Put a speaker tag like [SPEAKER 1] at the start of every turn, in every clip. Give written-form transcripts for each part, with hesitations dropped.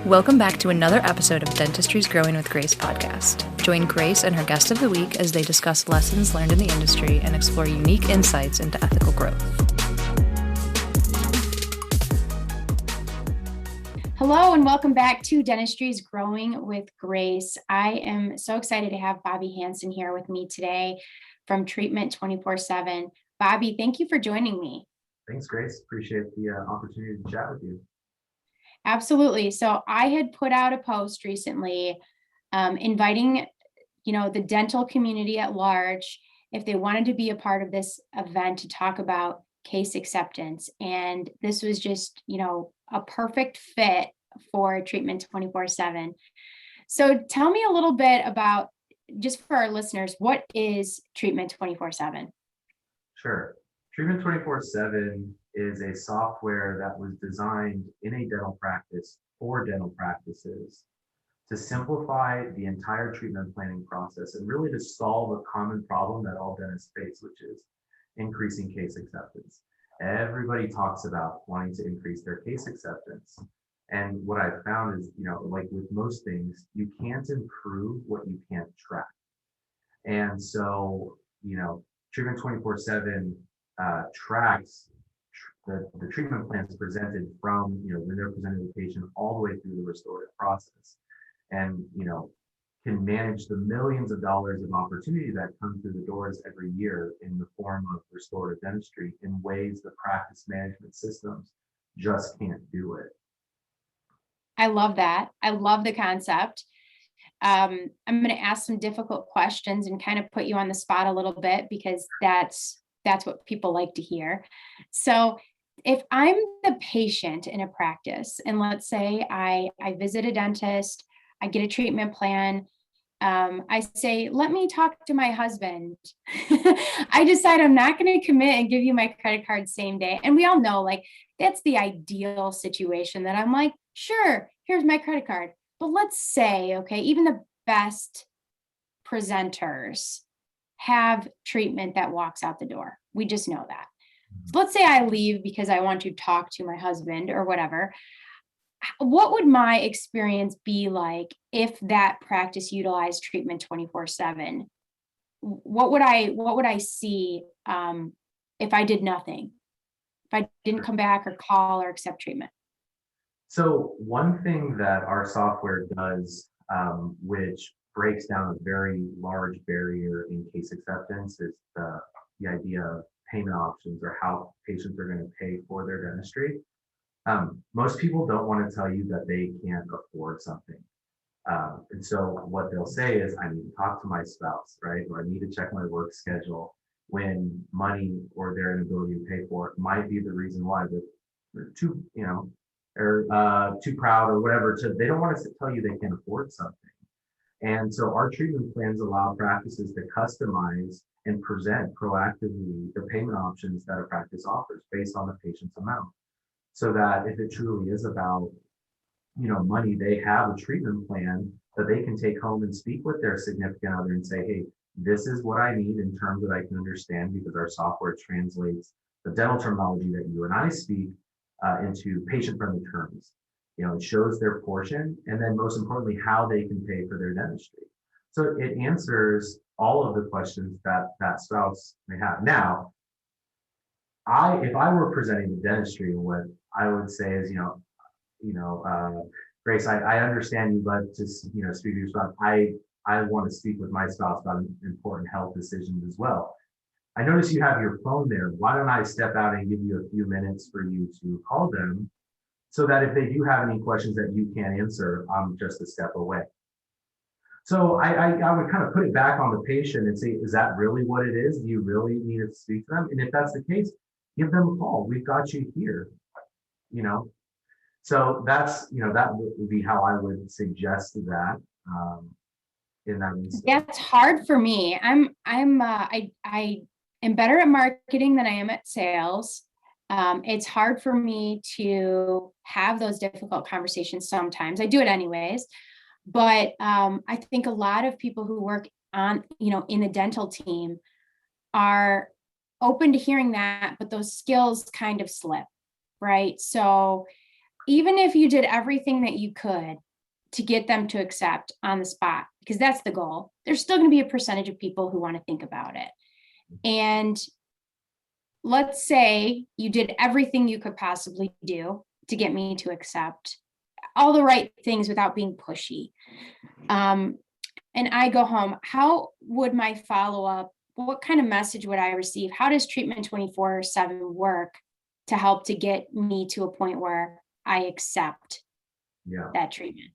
[SPEAKER 1] Welcome back to another episode of Dentistry's Growing with Grace podcast. Join Grace and her guest of the week as they discuss lessons learned in the industry and explore unique insights into ethical growth.
[SPEAKER 2] Hello and welcome back to Dentistry's Growing with Grace. I am so excited to have Bobby Hansen here with me today from Treatment 24/7. Bobby, thank you for joining me.
[SPEAKER 3] Thanks, Grace. Appreciate the opportunity to chat with you.
[SPEAKER 2] Absolutely. So I had put out a post recently inviting, the dental community at large, if they wanted to be a part of this event to talk about case acceptance. And this was just, a perfect fit for Treatment 24/7. So tell me a little bit about, just for our listeners, what is Treatment 24/7?
[SPEAKER 3] Sure. Treatment 24/7 is a software that was designed in a dental practice for dental practices to simplify the entire treatment planning process and really to solve a common problem that all dentists face, which is increasing case acceptance. Everybody talks about wanting to increase their case acceptance. And what I've found is, like with most things, you can't improve what you can't track. And so, Treatment 24/7 tracks the treatment plans presented from, when they're presented to the patient all the way through the restorative process. And, can manage the millions of dollars of opportunity that come through the doors every year in the form of restorative dentistry in ways the practice management systems just can't do it.
[SPEAKER 2] I love that. I love the concept. I'm going to ask some difficult questions and kind of put you on the spot a little bit because that's what people like to hear. So if I'm the patient in a practice, and let's say I visit a dentist, I get a treatment plan, I say, let me talk to my husband. I decide I'm not going to commit and give you my credit card same day. And we all know, that's the ideal situation that I'm like, sure, here's my credit card. But let's say, okay, even the best presenters have treatment that walks out the door. We just know that. So let's say I leave because I want to talk to my husband or whatever. What would my experience be like if that practice utilized Treatment 24/7? What would I see if I did nothing? If I didn't come back or call or accept treatment?
[SPEAKER 3] So one thing that our software does, which breaks down a very large barrier in case acceptance, is the idea of payment options or how patients are going to pay for their dentistry. Most people don't want to tell you that they can't afford something. And so what they'll say is, I need to talk to my spouse, right? Or I need to check my work schedule, when money or their inability to pay for it might be the reason why they're too, or too proud or whatever. They don't want to tell you they can't afford something. And so our treatment plans allow practices to customize and present proactively the payment options that a practice offers based on the patient's amount. So that if it truly is about, money, they have a treatment plan that they can take home and speak with their significant other and say, hey, this is what I need in terms that I can understand, because our software translates the dental terminology that you and I speak into patient-friendly terms. It shows their portion, and then most importantly, how they can pay for their dentistry. So it answers all of the questions that spouse may have. Now, if I were presenting the dentistry, what I would say is, Grace, I understand you'd like to, speak to your spouse. I want to speak with my spouse about important health decisions as well. I notice you have your phone there. Why don't I step out and give you a few minutes for you to call them, so that if they do have any questions that you can't answer, I'm just a step away. So I would kind of put it back on the patient and say, is that really what it is? Do you really need to speak to them? And if that's the case, give them a call. We've got you here, So that's, that would be how I would suggest that in that instance.
[SPEAKER 2] That's hard for me. I am better at marketing than I am at sales. It's hard for me to have those difficult conversations sometimes. I do it anyways. But I think a lot of people who work on, in the dental team are open to hearing that, but those skills kind of slip, right? So even if you did everything that you could to get them to accept on the spot, because that's the goal, there's still going to be a percentage of people who want to think about it. And let's say you did everything you could possibly do to get me to accept all the right things without being pushy. And I go home, how would my follow-up, what kind of message would I receive? How does treatment 24/7 work to help to get me to a point where I accept that treatment?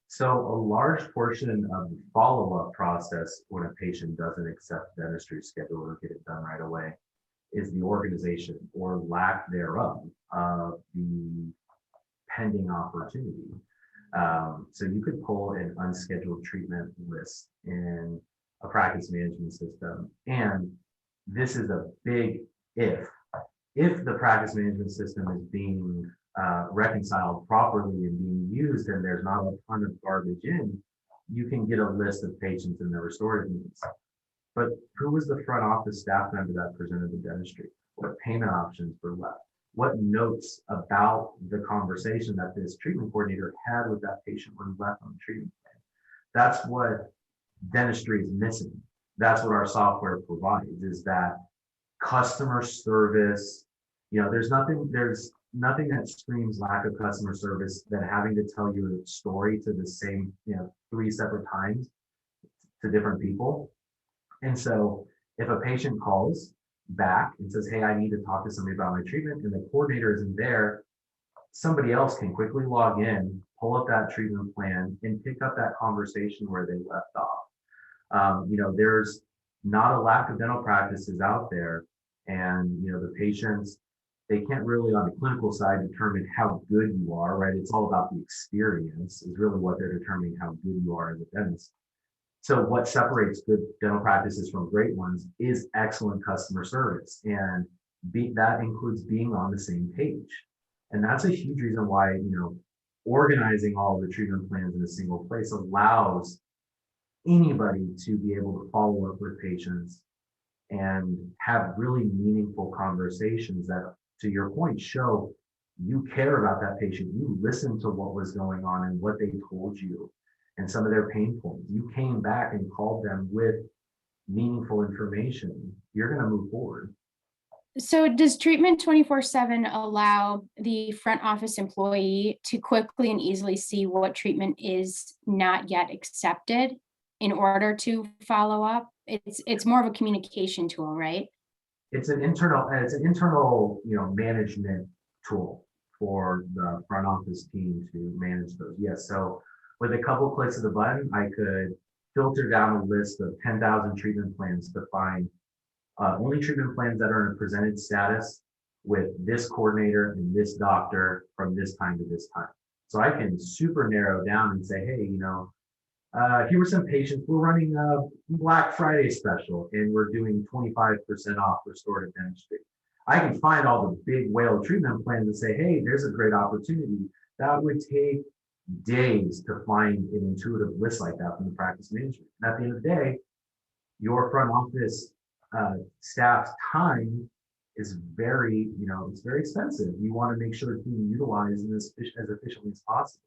[SPEAKER 3] So a large portion of the follow-up process when a patient doesn't accept dentistry schedule or get it done right away is the organization or lack thereof of the pending opportunity. So you could pull an unscheduled treatment list in a practice management system. And this is a big if. If the practice management system is being reconciled properly and being used and there's not a ton of garbage in, you can get a list of patients and their restorative needs. But who was the front office staff member that presented the dentistry? What payment options were left? What notes about the conversation that this treatment coordinator had with that patient when left on the treatment plan? That's what dentistry is missing. That's what our software provides, is that customer service. There's nothing that screams lack of customer service than having to tell your story to the same, 3 separate times to different people. And so if a patient calls back and says, hey, I need to talk to somebody about my treatment, and the coordinator isn't there, somebody else can quickly log in, pull up that treatment plan, and pick up that conversation where they left off. There's not a lack of dental practices out there, and the patients, they can't really on the clinical side determine how good you are, right? It's all about the experience is really what they're determining how good you are as a dentist. So what separates good dental practices from great ones is excellent customer service. And that includes being on the same page. And that's a huge reason why, organizing all the treatment plans in a single place allows anybody to be able to follow up with patients and have really meaningful conversations that, to your point, show you care about that patient. You listened to what was going on and what they told you and some of their pain points. You came back and called them with meaningful information. You're going to move forward.
[SPEAKER 2] So does treatment 24/7 allow the front office employee to quickly and easily see what treatment is not yet accepted in order to follow up? It's more of a communication tool, right?
[SPEAKER 3] It's an internal management tool for the front office team to manage those. Yes. So with a couple clicks of the button, I could filter down a list of 10,000 treatment plans to find only treatment plans that are in a presented status with this coordinator and this doctor from this time to this time. So I can super narrow down and say, hey, here were some patients. We're running a Black Friday special and we're doing 25% off restorative dentistry. I can find all the big whale treatment plans and say, hey, there's a great opportunity. That would take days to find an intuitive list like that from the practice management. And at the end of the day, your front office staff's time is very, it's very expensive. You want to make sure it's being utilized as efficiently as possible.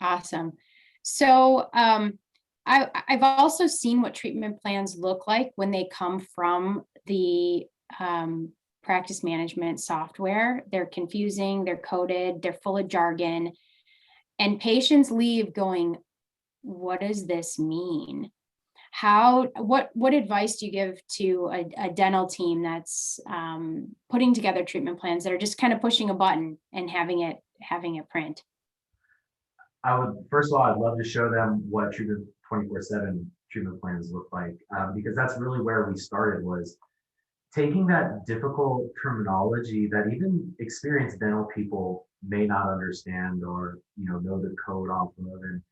[SPEAKER 2] Awesome. So I've also seen what treatment plans look like when they come from the practice management software. They're confusing, they're coded, they're full of jargon, and patients leave going, what does this mean? What advice do you give to a dental team that's putting together treatment plans that are just kind of pushing a button and having it print?
[SPEAKER 3] First of all, I'd love to show them what treatment 24/7 treatment plans look like, because that's really where we started, was taking that difficult terminology that even experienced dental people may not understand or know the code off of, and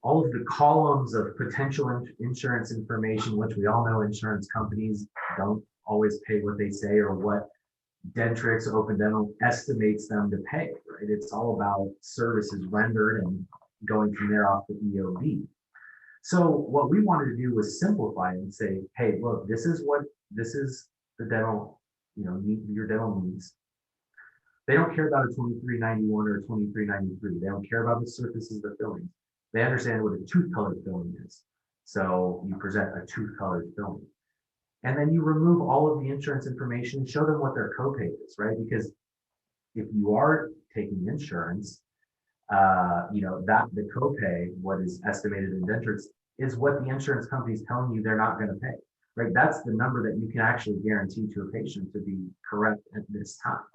[SPEAKER 3] all of the columns of potential insurance information, which we all know insurance companies don't always pay what they say or what Dentrix Open Dental estimates them to pay, right? It's all about services rendered and going from there off the EOB. So what we wanted to do was simplify and say, hey, look, this is the dental, your dental needs. They don't care about a 2391 or a 2393. They don't care about the surfaces of the fillings. They understand what a tooth colored filling is. So you present a tooth colored filling. And then you remove all of the insurance information, show them what their copay is, right? Because if you are taking insurance, that the copay, what is estimated in dentures, is what the insurance company is telling you they're not going to pay, right? That's the number that you can actually guarantee to a patient to be correct at this time.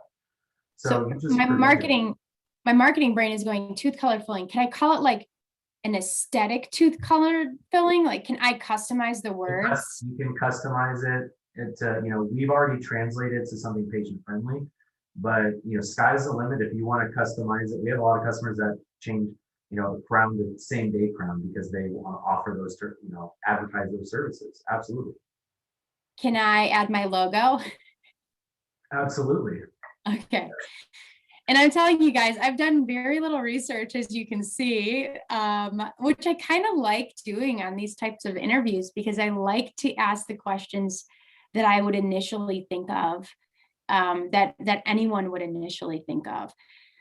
[SPEAKER 3] So you just
[SPEAKER 2] my marketing brain is going tooth color filling. Can I call it like an aesthetic tooth color filling? Like, can I customize the words?
[SPEAKER 3] You can customize it. We've already translated to something patient friendly, but sky's the limit. If you want to customize it, we have a lot of customers that change, crown to same day crown because they want to offer those, advertise those services. Absolutely.
[SPEAKER 2] Can I add my logo?
[SPEAKER 3] Absolutely.
[SPEAKER 2] Okay. And I'm telling you guys, I've done very little research, as you can see, which I kind of like doing on these types of interviews, because I like to ask the questions that I would initially think of, that anyone would initially think of.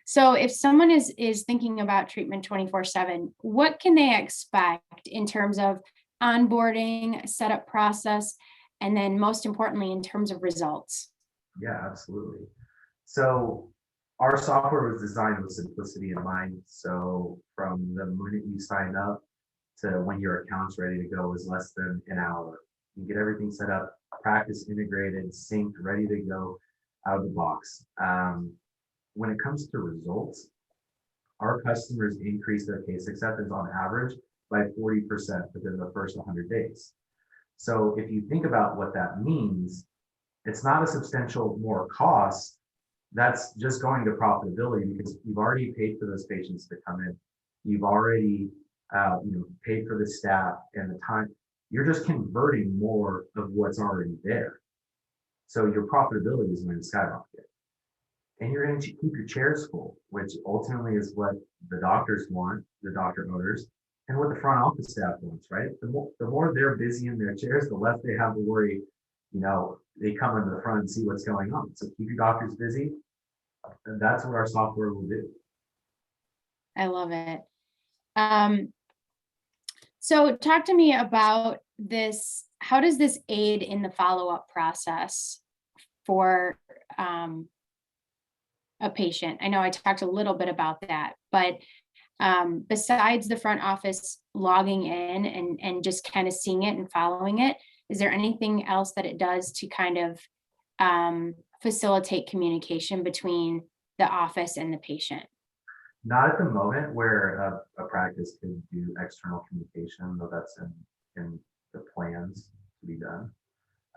[SPEAKER 2] So if someone is thinking about treatment 24/7, what can they expect in terms of onboarding, setup process, and then most importantly, in terms of results?
[SPEAKER 3] Yeah, absolutely. So our software was designed with simplicity in mind. So from the minute you sign up to when your account's ready to go is less than an hour. You get everything set up, practice integrated, synced, ready to go out of the box. When it comes to results, our customers increase their case acceptance on average by 40% within the first 100 days. So if you think about what that means, it's not a substantial more cost. That's just going to profitability because you've already paid for those patients to come in. You've already paid for the staff and the time. You're just converting more of what's already there. So your profitability is going to skyrocket. And you're going to keep your chairs full, which ultimately is what the doctors want, the doctor owners, and what the front office staff wants, right? The more they're busy in their chairs, the less they have to worry, they come into the front and see what's going on. So keep your doctors busy. And that's what our software will do.
[SPEAKER 2] I love it. So talk to me about this. How does this aid in the follow-up process for a patient? I know I talked a little bit about that, but besides the front office logging in and just kind of seeing it and following it, is there anything else that it does to kind of facilitate communication between the office and the patient?
[SPEAKER 3] Not at the moment where a practice can do external communication, though that's in the plans to be done.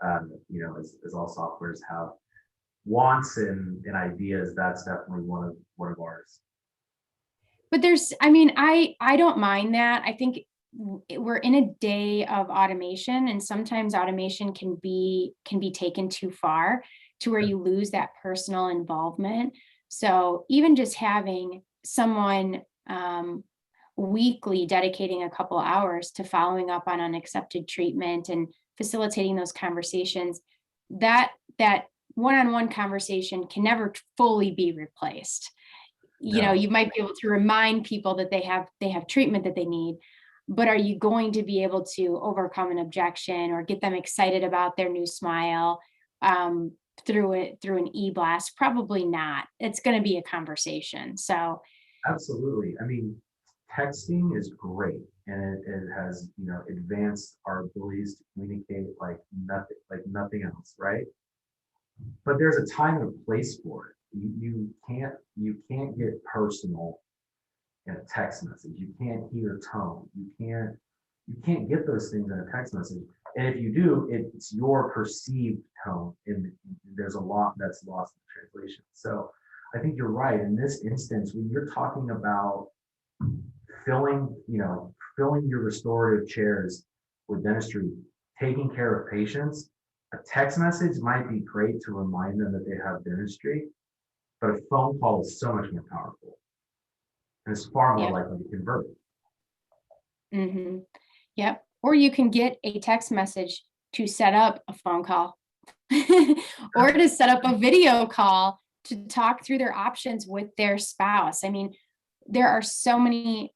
[SPEAKER 3] As all softwares have wants and ideas, that's definitely one of ours.
[SPEAKER 2] But I don't mind that. I think we're in a day of automation, and sometimes automation can be taken too far to where you lose that personal involvement. So even just having someone weekly dedicating a couple hours to following up on unaccepted treatment and facilitating those conversations, that one-on-one conversation can never fully be replaced.
[SPEAKER 3] No.
[SPEAKER 2] You might be able to remind people that they have treatment that they need, but are you going to be able to overcome an objection or get them excited about their new smile through an e-blast? Probably not. It's going to be a conversation. So
[SPEAKER 3] absolutely. I mean, texting is great, and it has advanced our abilities to communicate like nothing else, right? But there's a time and a place for it. You can't get personal in a text message. You can't hear tone. You can't get those things in a text message. And if you do, it's your perceived tone, and there's a lot that's lost in translation. So I think you're right. In this instance, when you're talking about filling your restorative chairs with dentistry, taking care of patients, a text message might be great to remind them that they have dentistry, but a phone call is so much more powerful and it's far more likely to convert.
[SPEAKER 2] Mm-hmm. Yep. Or you can get a text message to set up a phone call or to set up a video call to talk through their options with their spouse. I mean, there are so many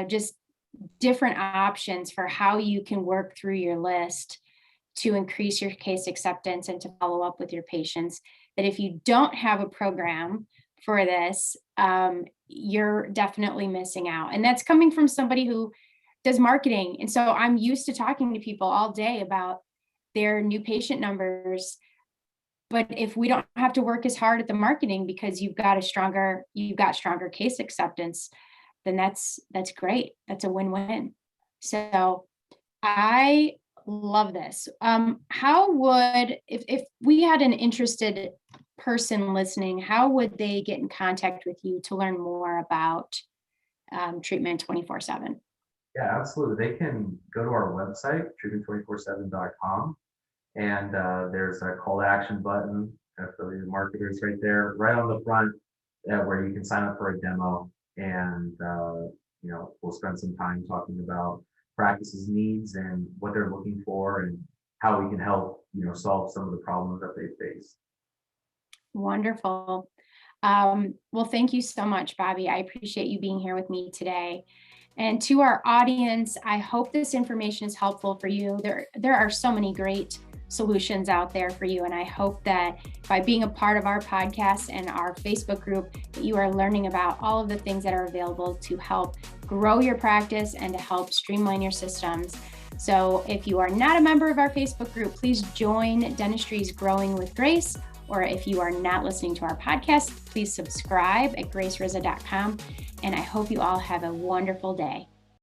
[SPEAKER 2] just different options for how you can work through your list to increase your case acceptance and to follow up with your patients, that if you don't have a program for this, you're definitely missing out. And that's coming from somebody who does marketing. And so I'm used to talking to people all day about their new patient numbers. But if we don't have to work as hard at the marketing because you've got stronger case acceptance, then that's great. That's a win-win. So I love this. How would, if we had an interested person listening, how would they get in contact with you to learn more about treatment 24/7?
[SPEAKER 3] Yeah, absolutely. They can go to our website, treatment247.com, and there's a call to action button for the marketers right there, right on the front, where you can sign up for a demo, and we'll spend some time talking about practices needs and what they're looking for and how we can help solve some of the problems that they face.
[SPEAKER 2] Wonderful. Well, thank you so much, Bobby. I appreciate you being here with me today. And to our audience, I hope this information is helpful for you. There are so many great solutions out there for you. And I hope that by being a part of our podcast and our Facebook group, that you are learning about all of the things that are available to help grow your practice and to help streamline your systems. So if you are not a member of our Facebook group, please join Dentistry's Growing with Grace. Or if you are not listening to our podcast, please subscribe at gracerizza.com. And I hope you all have a wonderful day.